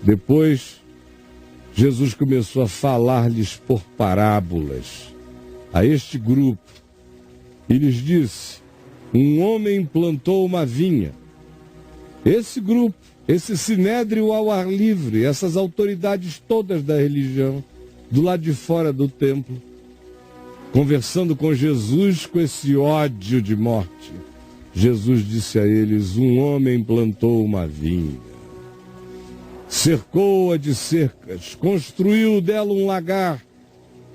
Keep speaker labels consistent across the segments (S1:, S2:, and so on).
S1: Depois, Jesus começou a falar-lhes por parábolas a este grupo e lhes disse: um homem plantou uma vinha. Esse grupo, esse sinédrio ao ar livre, essas autoridades todas da religião, do lado de fora do templo, conversando com Jesus com esse ódio de morte. Jesus disse a eles: um homem plantou uma vinha, cercou-a de cercas, construiu dela um lagar,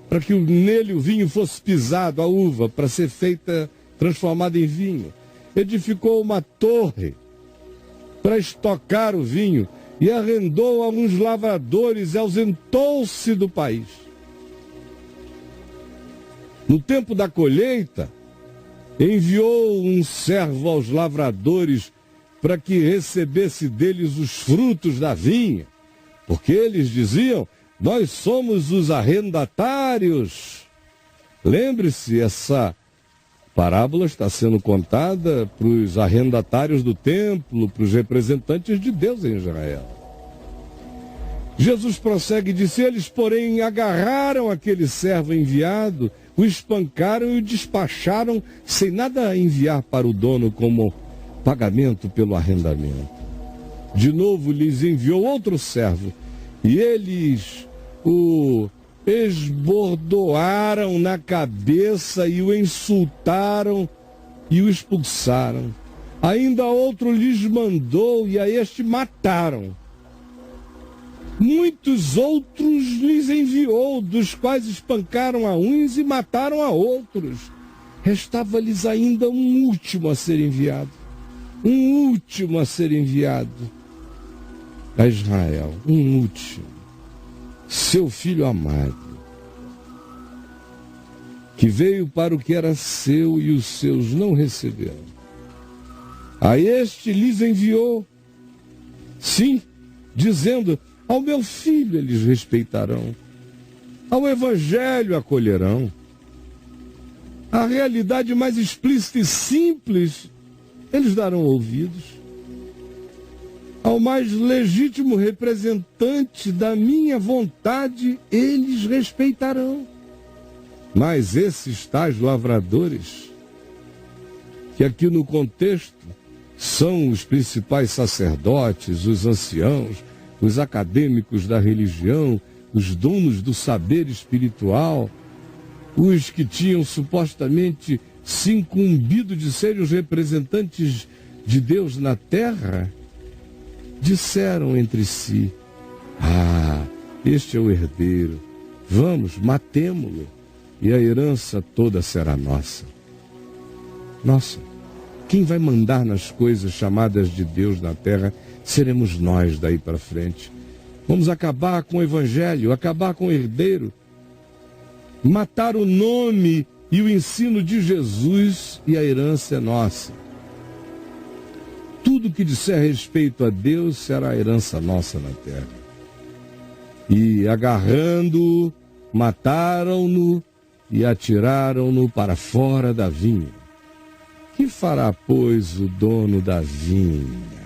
S1: para que nele o vinho fosse pisado, a uva, para ser feita, transformada em vinho. Edificou uma torre para estocar o vinho e arrendou a uns lavradores e ausentou-se do país. No tempo da colheita, enviou um servo aos lavradores para que recebesse deles os frutos da vinha, porque eles diziam: nós somos os arrendatários. Lembre-se, essa parábola está sendo contada para os arrendatários do templo, para os representantes de Deus em Israel. Jesus prossegue e disse: eles, porém, agarraram aquele servo enviado, o espancaram e o despacharam, sem nada enviar para o dono como pagamento pelo arrendamento. De novo lhes enviou outro servo, e eles o esbordoaram na cabeça e o insultaram e o expulsaram. Ainda outro lhes mandou, e a este mataram. Muitos outros lhes enviou, dos quais espancaram a uns e mataram a outros. Restava-lhes ainda um último a ser enviado. Um último a ser enviado a Israel. Um último. Seu filho amado, que veio para o que era seu e os seus não receberam. A este lhes enviou, sim, dizendo: ao meu filho eles respeitarão, ao evangelho acolherão. A realidade mais explícita e simples, eles darão ouvidos. Ao mais legítimo representante da minha vontade, eles respeitarão. Mas esses tais lavradores, que aqui no contexto são os principais sacerdotes, os anciãos, os acadêmicos da religião, os donos do saber espiritual, os que tinham supostamente se incumbido de serem os representantes de Deus na terra, disseram entre si: ah, este é o herdeiro, vamos, matemo-lo, e a herança toda será nossa. Nossa, quem vai mandar nas coisas chamadas de Deus na terra seremos nós daí para frente. Vamos acabar com o evangelho, acabar com o herdeiro, matar o nome e o ensino de Jesus, e a herança é nossa. Tudo que disser respeito a Deus será herança nossa na terra. E agarrando-o, mataram-no e atiraram-no para fora da vinha. Que fará, pois, o dono da vinha?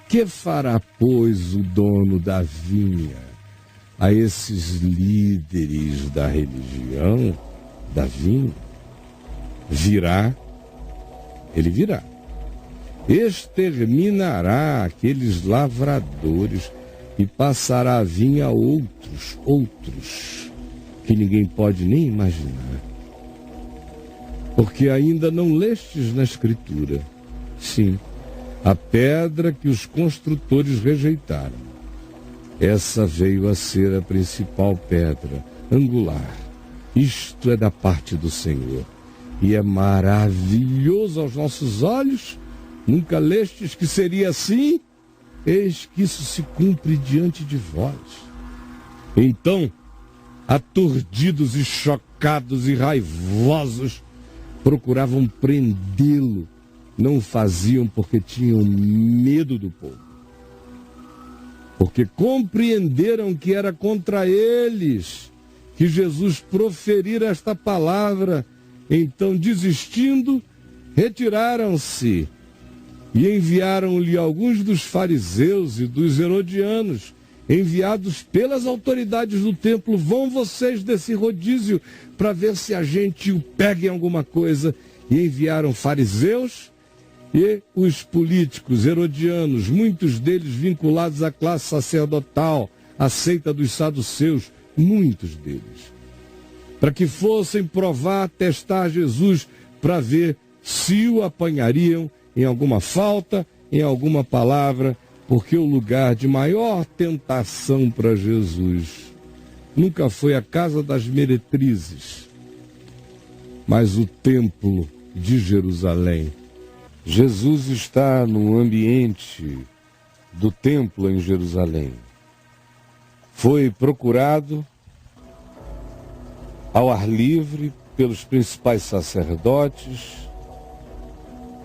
S1: Que fará, pois, o dono da vinha a esses líderes da religião da vinha? Virá, ele virá. Exterminará aqueles lavradores e passará a vinha a outros, que ninguém pode nem imaginar. Porque ainda não lestes na Escritura, sim, a pedra que os construtores rejeitaram. Essa veio a ser a principal pedra angular. Isto é da parte do Senhor, e é maravilhoso aos nossos olhos. Nunca lestes que seria assim? Eis que isso se cumpre diante de vós. Então, aturdidos e chocados e raivosos, procuravam prendê-lo. Não o faziam porque tinham medo do povo. Porque compreenderam que era contra eles que Jesus proferira esta palavra. Então, desistindo, retiraram-se e enviaram-lhe alguns dos fariseus e dos herodianos, enviados pelas autoridades do templo, vão vocês desse rodízio para ver se a gente o pega em alguma coisa. E enviaram fariseus e os políticos herodianos, muitos deles vinculados à classe sacerdotal, à seita dos saduceus, muitos deles, para que fossem provar, testar Jesus, para ver se o apanhariam em alguma falta, em alguma palavra, porque o lugar de maior tentação para Jesus nunca foi a casa das meretrizes, mas o templo de Jerusalém. Jesus está no ambiente do templo em Jerusalém. Foi procurado ao ar livre pelos principais sacerdotes,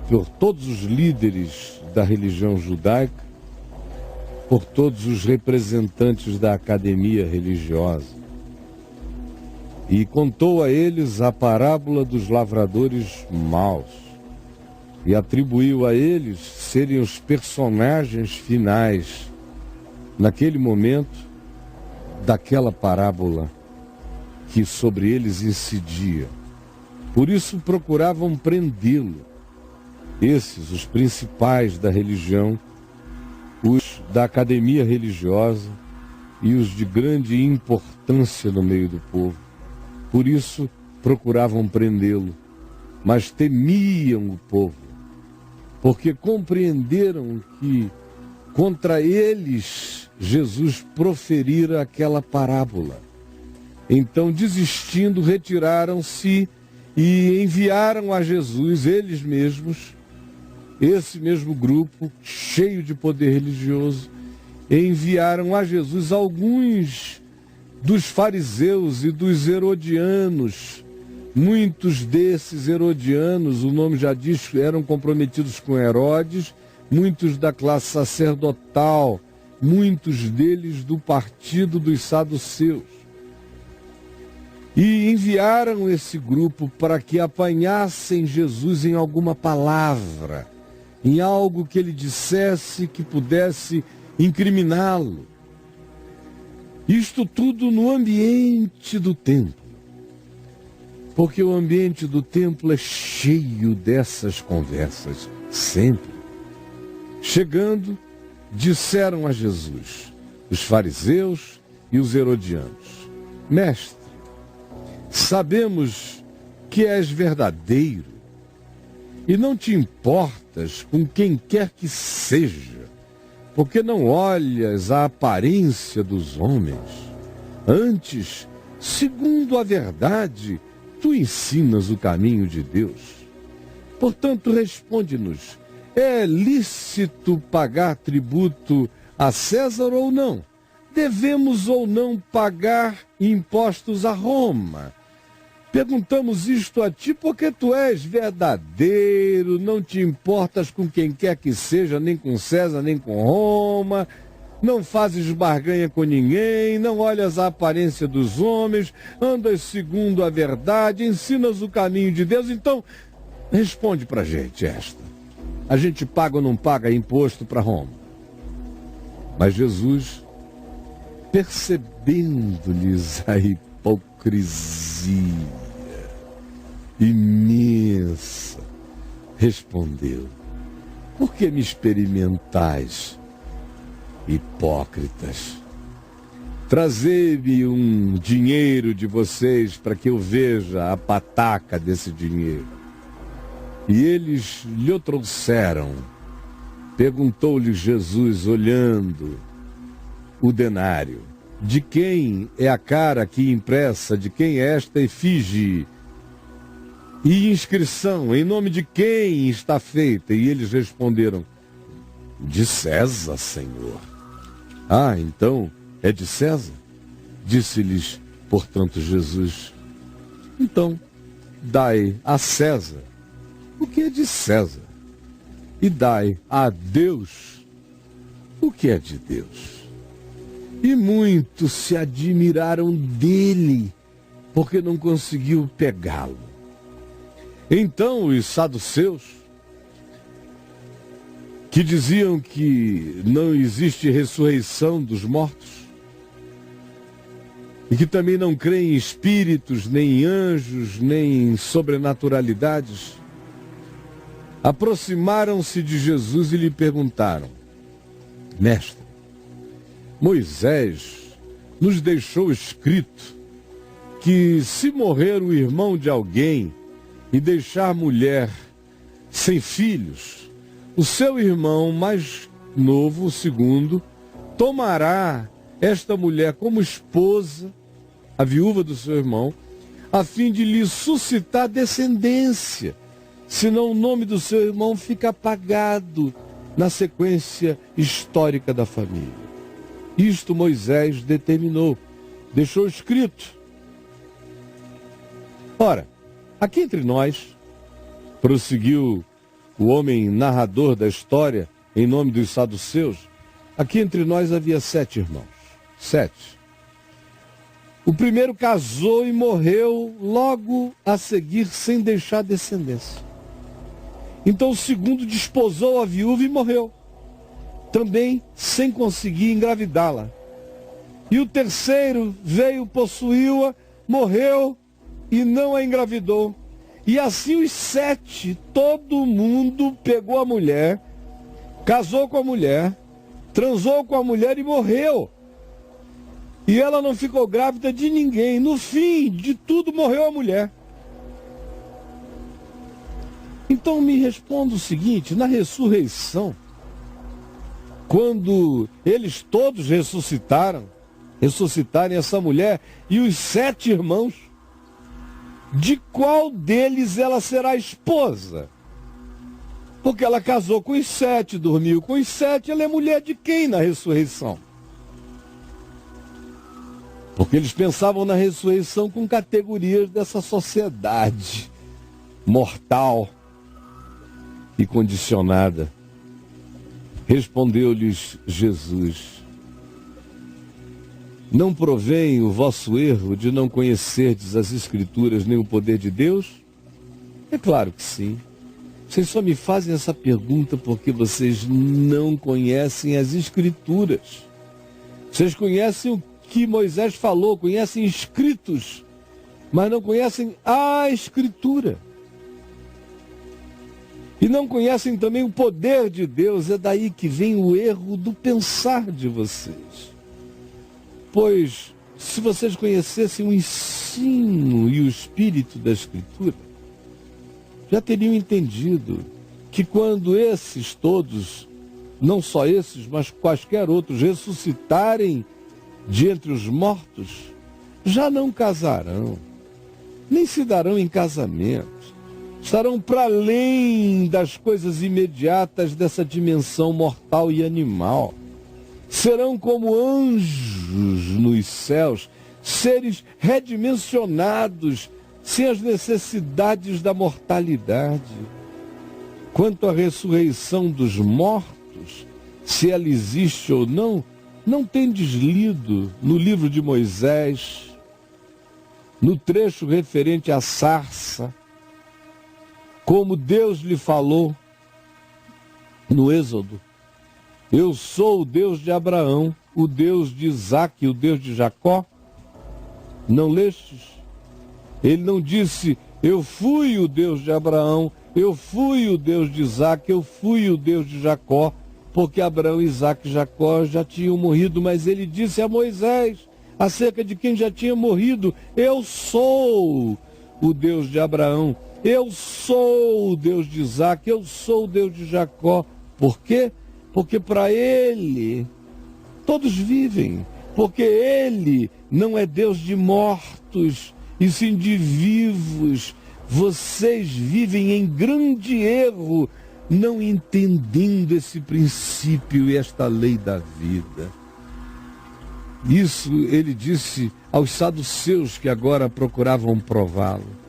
S1: por todos os líderes da religião judaica, por todos os representantes da academia religiosa. E contou a eles a parábola dos lavradores maus e atribuiu a eles serem os personagens finais, naquele momento, daquela parábola que sobre eles incidia. Por isso procuravam prendê-lo. Esses, os principais da religião, os da academia religiosa e os de grande importância no meio do povo. Por isso procuravam prendê-lo, mas temiam o povo, porque compreenderam que contra eles Jesus proferira aquela parábola. Então, desistindo, retiraram-se e enviaram a Jesus, eles mesmos, esse mesmo grupo, cheio de poder religioso, enviaram a Jesus alguns dos fariseus e dos herodianos. Muitos desses herodianos, o nome já diz, eram comprometidos com Herodes, muitos da classe sacerdotal, muitos deles do partido dos saduceus. E enviaram esse grupo para que apanhassem Jesus em alguma palavra, em algo que ele dissesse que pudesse incriminá-lo. Isto tudo no ambiente do templo, porque o ambiente do templo é cheio dessas conversas, sempre. Chegando, disseram a Jesus, os fariseus e os herodianos: Mestre, sabemos que és verdadeiro e não te importas com quem quer que seja, porque não olhas a aparência dos homens. Antes, segundo a verdade, tu ensinas o caminho de Deus. Portanto, responde-nos, é lícito pagar tributo a César ou não? Devemos ou não pagar impostos a Roma? Perguntamos isto a ti porque tu és verdadeiro, não te importas com quem quer que seja, nem com César, nem com Roma, não fazes barganha com ninguém, não olhas a aparência dos homens, andas segundo a verdade, ensinas o caminho de Deus. Então, responde pra gente esta. A gente paga ou não paga imposto para Roma? Mas Jesus, percebendo-lhes a hipocrisia imensa, respondeu: por que me experimentais, hipócritas? Trazei-me um dinheiro de vocês para que eu veja a pataca desse dinheiro. E eles lhe o trouxeram. Perguntou-lhe Jesus, olhando o denário: de quem é a cara aqui impressa? De quem é esta efígie? E inscrição, em nome de quem está feita? E eles responderam: de César, Senhor. Ah, então é de César? Disse-lhes, portanto, Jesus: então, dai a César o que é de César, e dai a Deus o que é de Deus. E muitos se admiraram dele, porque não conseguiu pegá-lo. Então os saduceus, que diziam que não existe ressurreição dos mortos, e que também não creem em espíritos, nem em anjos, nem em sobrenaturalidades, aproximaram-se de Jesus e lhe perguntaram: Mestre, Moisés nos deixou escrito que se morrer o irmão de alguém e deixar mulher sem filhos, o seu irmão mais novo, o segundo, tomará esta mulher como esposa, a viúva do seu irmão, a fim de lhe suscitar descendência, senão o nome do seu irmão fica apagado na sequência histórica da família. Isto Moisés determinou, deixou escrito. Ora, aqui entre nós, prosseguiu o homem narrador da história, em nome dos saduceus, aqui entre nós havia 7 irmãos. 7. O primeiro casou e morreu logo a seguir sem deixar descendência. Então o segundo desposou a viúva e morreu, também sem conseguir engravidá-la. E o terceiro veio, possuiu-a, morreu e não a engravidou. E assim os 7, todo mundo pegou a mulher, casou com a mulher, transou com a mulher e morreu. E ela não ficou grávida de ninguém. No fim de tudo morreu a mulher. Então me responda o seguinte: na ressurreição, quando eles todos ressuscitarem essa mulher e os 7 irmãos, de qual deles ela será esposa? Porque ela casou com os 7, dormiu com os 7, ela é mulher de quem na ressurreição? Porque eles pensavam na ressurreição com categorias dessa sociedade mortal e condicionada. Respondeu-lhes Jesus: não provém o vosso erro de não conhecerdes as Escrituras nem o poder de Deus? É claro que sim. Vocês só me fazem essa pergunta porque vocês não conhecem as Escrituras. Vocês conhecem o que Moisés falou, conhecem escritos, mas não conhecem a Escritura. E não conhecem também o poder de Deus. É daí que vem o erro do pensar de vocês. Pois, se vocês conhecessem o ensino e o espírito da Escritura, já teriam entendido que quando esses todos, não só esses, mas quaisquer outros, ressuscitarem de entre os mortos, já não casarão, nem se darão em casamento. Estarão para além das coisas imediatas dessa dimensão mortal e animal. Serão como anjos nos céus, seres redimensionados, sem as necessidades da mortalidade. Quanto à ressurreição dos mortos, se ela existe ou não tendes lido no livro de Moisés, no trecho referente à sarça, como Deus lhe falou no Êxodo: eu sou o Deus de Abraão, o Deus de Isaque, o Deus de Jacó? Não lestes? Ele não disse: eu fui o Deus de Abraão, eu fui o Deus de Isaque, eu fui o Deus de Jacó, porque Abraão, Isaque e Jacó já tinham morrido, mas ele disse a Moisés, acerca de quem já tinha morrido: eu sou o Deus de Abraão, eu sou o Deus de Isaque, eu sou o Deus de Jacó. Por quê? Porque para ele todos vivem, porque ele não é Deus de mortos, e sim de vivos. Vocês vivem em grande erro, não entendendo esse princípio e esta lei da vida. Isso ele disse aos saduceus que agora procuravam prová-lo.